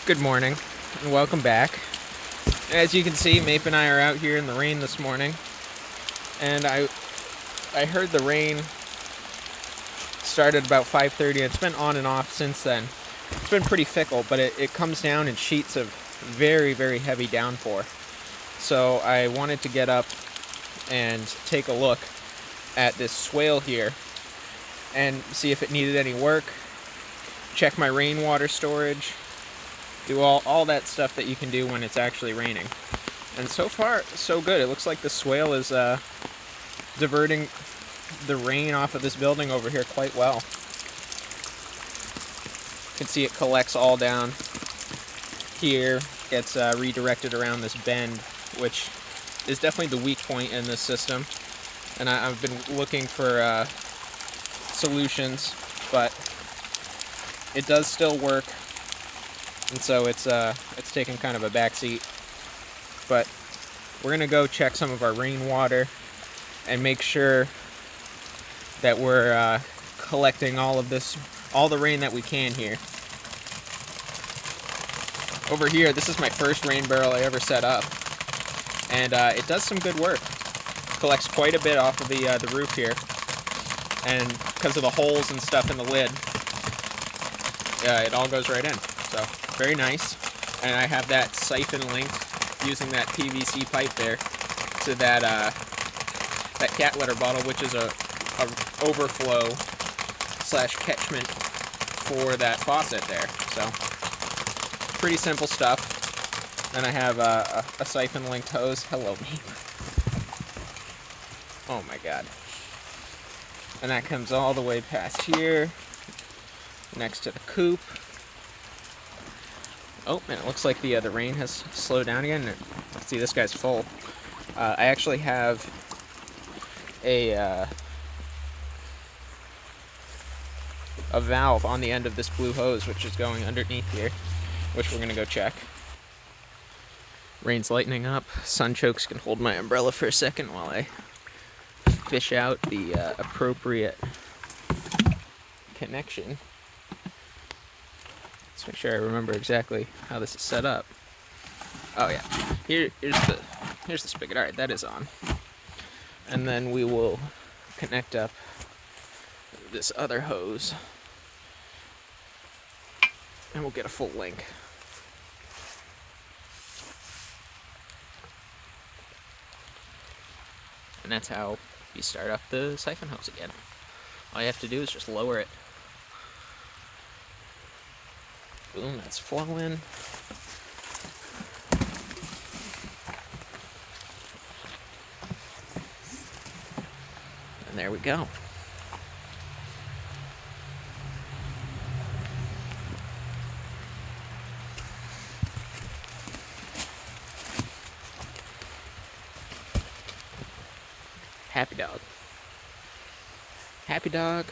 Good morning and welcome back. As you can see, Mape and I are out here in the rain this morning, and I heard the rain started about 5:30 and it's been on and off since then. It's been pretty fickle, but it comes down in sheets of very, very heavy downpour. So I wanted to get up and take a look at this swale here and see if it needed any work, check my rainwater storage, do all that stuff that you can do when it's actually raining. And so far, so good. It looks like the swale is diverting the rain off of this building over here quite well. You can see it collects all down here, gets redirected around this bend, which is definitely the weak point in this system. And I've been looking for solutions, but it does still work. And so it's taking kind of a backseat. But we're gonna go check some of our rainwater and make sure that we're collecting all the rain that we can here. Over here, this is my first rain barrel I ever set up, and it does some good work. Collects quite a bit off of the roof here, and because of the holes and stuff in the lid, it all goes right in. So very nice. And I have that siphon linked using that PVC pipe there to that cat litter bottle, which is a overflow / catchment for that faucet there. So pretty simple stuff. And I have a siphon linked hose. Hello, me. Oh my god. And that comes all the way past here, next to the coop. Oh, and it looks like the rain has slowed down again. See, this guy's full. I actually have a valve on the end of this blue hose, which is going underneath here, which we're gonna go check. Rain's lightening up. Sunchokes can hold my umbrella for a second while I fish out the appropriate connection. Let's make sure I remember exactly how this is set up. Oh yeah, here's the spigot. All right, that is on. And then we will connect up this other hose, and we'll get a full link. And that's how you start up the siphon hose again. All you have to do is just lower it. Boom, that's flowing. And there we go. Happy dog. Happy dog.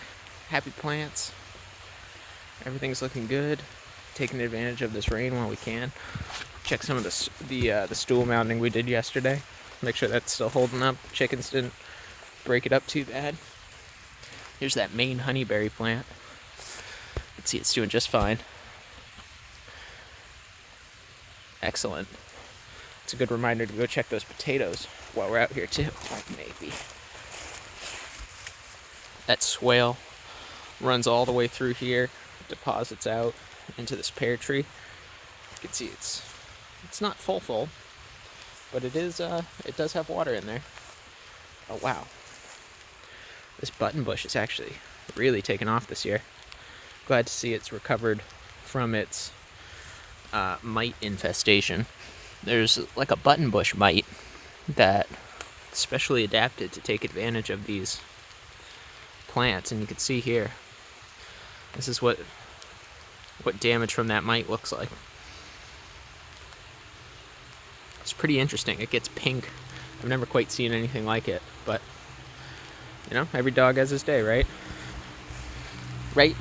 Happy plants. Everything's looking good. Taking advantage of this rain while we can. Check some of the stool mounting we did yesterday. Make sure that's still holding up. Chickens didn't break it up too bad. Here's that Maine honeyberry plant. You can see it's doing just fine. Excellent. It's a good reminder to go check those potatoes while we're out here too. Maybe. That swale runs all the way through here, deposits out into this pear tree. You can see it's not full, but it does have water in there. Oh wow. This button bush is actually really taken off this year. Glad to see it's recovered from its mite infestation. There's like a button bush mite that specially adapted to take advantage of these plants, and you can see here, this is what damage from that mite looks like. It's pretty interesting. It gets pink. I've never quite seen anything like it, but you know, every dog has his day, right? Right?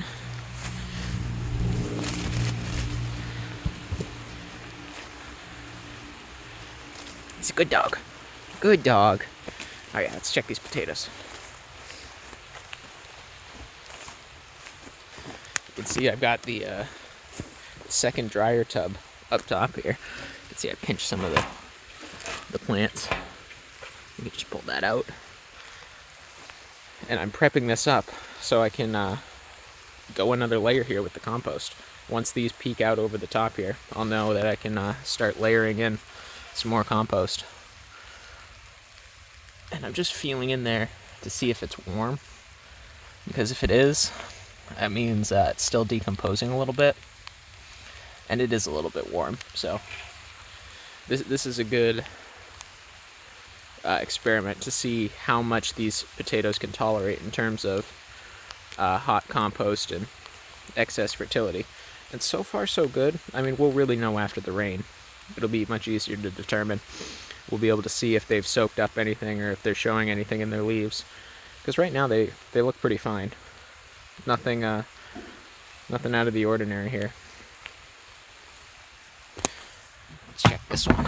He's a good dog. Good dog. Alright, let's check these potatoes. You can see I've got the second dryer tub up top here. You can see I pinched some of the plants. You can just pull that out. And I'm prepping this up so I can go another layer here with the compost. Once these peek out over the top here, I'll know that I can start layering in some more compost. And I'm just feeling in there to see if it's warm, because if it is, that means it's still decomposing a little bit, and it is a little bit warm. So this is a good experiment to see how much these potatoes can tolerate in terms of hot compost and excess fertility. And so far so good. I mean, we'll really know after the rain. It'll be much easier to determine. We'll be able to see if they've soaked up anything or if they're showing anything in their leaves. Because right now they look pretty fine. Nothing out of the ordinary here. Let's check this one.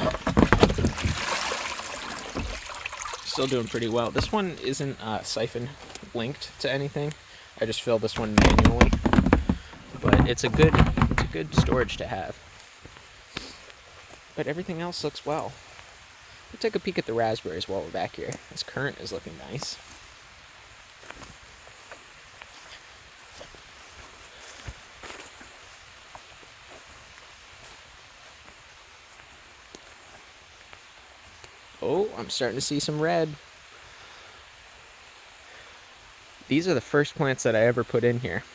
Still doing pretty well. This one isn't siphon linked to anything. I just fill this one manually. But it's a good storage to have. But everything else looks well. We'll take a peek at the raspberries while we're back here. This currant is looking nice. Oh, I'm starting to see some red. These are the first plants that I ever put in here.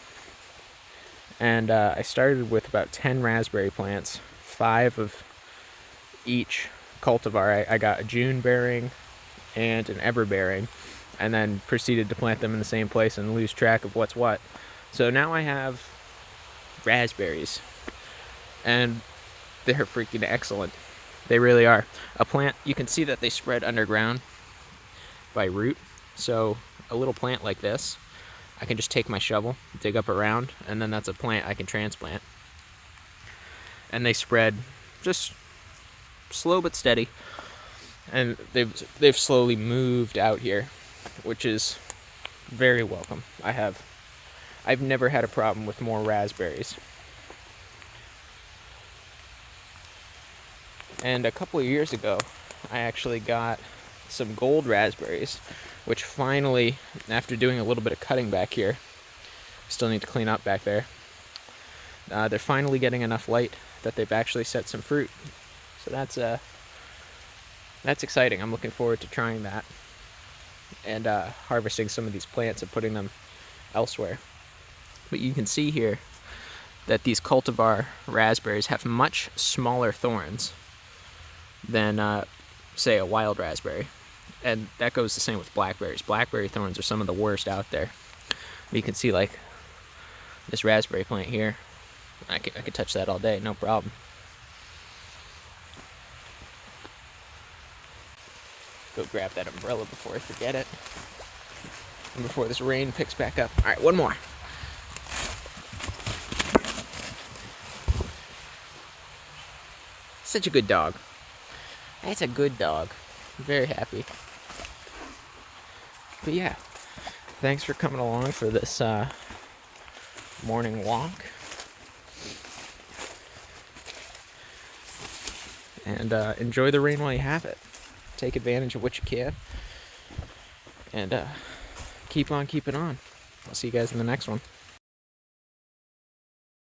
And I started with about 10 raspberry plants, 5 of each cultivar. I got a June bearing and an ever bearing, and then proceeded to plant them in the same place and lose track of what's what. So now I have raspberries, and they're freaking excellent. They really are. A plant, you can see that they spread underground by root. So a little plant like this, I can just take my shovel, dig up around, and then that's a plant I can transplant. And they spread just slow but steady. And they've slowly moved out here, which is very welcome. I've never had a problem with more raspberries. And a couple of years ago, I actually got some gold raspberries, which finally, after doing a little bit of cutting back here, still need to clean up back there, they're finally getting enough light that they've actually set some fruit. So that's exciting. I'm looking forward to trying that and harvesting some of these plants and putting them elsewhere. But you can see here that these cultivar raspberries have much smaller thorns than, say, a wild raspberry. And that goes the same with blackberries. Blackberry thorns are some of the worst out there. You can see, like, this raspberry plant here. I could touch that all day, no problem. Go grab that umbrella before I forget it. And before this rain picks back up. All right, one more. Such a good dog. That's a good dog. I'm very happy. But yeah, thanks for coming along for this morning walk. And enjoy the rain while you have it. Take advantage of what you can. And keep on keeping on. I'll see you guys in the next one.